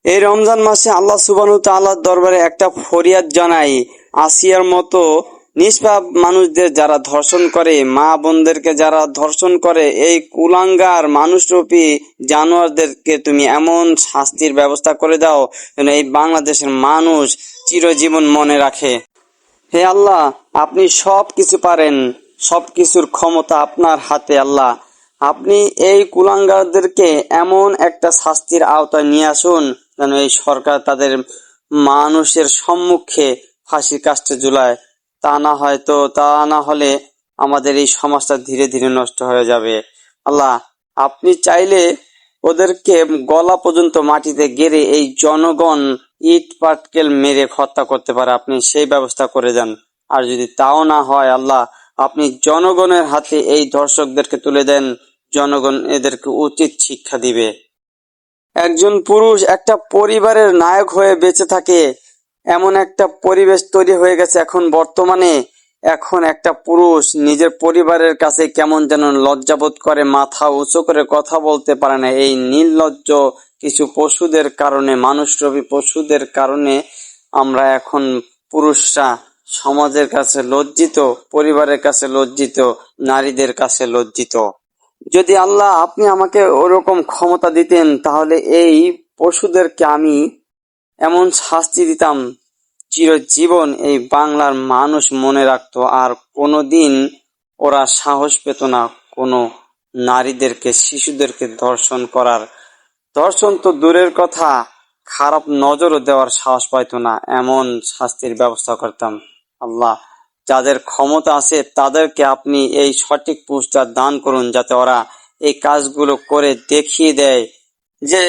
এই রমজান মাসে আল্লাহ সুবহানাহু ওয়া তাআলার দরবারে একটা ফরিয়াদ জানাই, আসিয়ার মতো নিষ্পাপ মানুষদের যারা ধর্ষণ করে, মা বোনদেরকে যারা ধর্ষণ করে, এই কুলাঙ্গার মানুষরূপী জানোয়ারদেরকে তুমি এমন শাস্তির ব্যবস্থা করে দাও যেন এই বাংলাদেশের মানুষ চিরজীবন মনে রাখে। হে আল্লাহ, আপনি সব কিছু পারেন, সব কিছুর ক্ষমতা আপনার হাতে। আল্লাহ, আপনি এই কুলাঙ্গারদেরকে এমন একটা শাস্তির আওতায় নিয়ে আসুন যেন এই সরকার তাদের মানুষের সম্মুখে ফাঁসির কাস্টে ঝুলায়। তা না হলে আমাদের এই সমাজটা ধীরে ধীরে নষ্ট হয়ে যাবে। আল্লাহ, আপনি চাইলে ওদেরকে গলা পর্যন্ত মাটিতে গেড়ে এই জনগণ ইট পাটকেল মেরে হত্যা করতে পারে, আপনি সেই ব্যবস্থা করে দেন। আর যদি তাও না হয় আল্লাহ, আপনি জনগণের হাতে এই ধর্ষকদেরকে তুলে দেন, জনগণ এদেরকে উচিত শিক্ষা দিবে। একজন পুরুষ একটা পরিবারের নায়ক হয়ে বেঁচে থাকে, এমন একটা পরিবেশ তৈরি হয়ে গেছে এখন বর্তমানে। এখন একটা পুরুষ নিজের পরিবারের কাছে কেমন যেন লজ্জাবোধ করে, মাথা উঁচু করে কথা বলতে পারে না। এই নির্লজ্জ কিছু পশুদের কারণে, মানুষরূপী পশুদের কারণে আমরা এখন পুরুষরা সমাজের কাছে লজ্জিত, পরিবারের কাছে লজ্জিত, নারীদের কাছে লজ্জিত। যদি আল্লাহ আপনি আমাকে ওরকম ক্ষমতা দিতেন, তাহলে এই পশুদেরকে আমি এমন শাস্তি দিতাম, চিরজীবন এই বাংলার মানুষ মনে রাখতো, আর কোনোদিন ওরা সাহস পেত না কোনো নারীদেরকে, শিশুদেরকে ধর্ষণ করার। ধর্ষণ তো দূরের কথা, খারাপ নজরও দেওয়ার সাহস পাইতো না। এমন শাস্তির ব্যবস্থা করতাম। আল্লাহ, যাদের ক্ষমতা আছে তাদেরকে আপনি এই সঠিক পুরস্কার দান করুন, যাতে ওরা এই কাজগুলো করে দেখিয়ে দেয় যে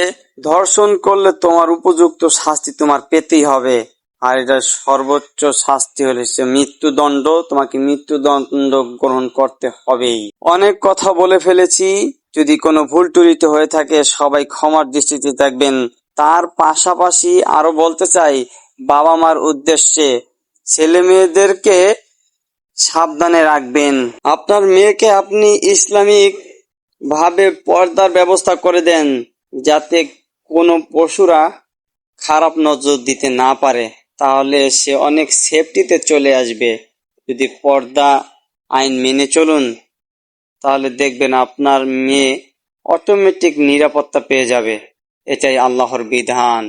ধর্ষণ করলে তোমার উপযুক্ত শাস্তি তোমার পেতেই হবে। আর এটা সর্বোচ্চ শাস্তি হলে সে মৃত্যুদণ্ড, তোমাকে মৃত্যুদণ্ড গ্রহণ করতে হবেই। অনেক কথা বলে ফেলেছি, যদি কোনো ভুল ত্রুটি হয়ে থাকে সবাই ক্ষমার দৃষ্টিতে দেখবেন। তার পাশাপাশি আরো বলতে চাই, বাবা মার উদ্দেশ্যে, ছেলে মেয়েদেরকে সাবধানে রাখবেন। আপনার মেয়েকে আপনি ইসলামিক ভাবে পর্দার ব্যবস্থা করে দেন, যাতে কোনো পশুরা খারাপ নজর দিতে না পারে, তাহলে সে অনেক সেফটিতে চলে আসবে। যদি পর্দা আইন মেনে চলুন, তাহলে দেখবেন আপনার মেয়ে অটোমেটিক নিরাপত্তা পেয়ে যাবে। এটাই আল্লাহর বিধান।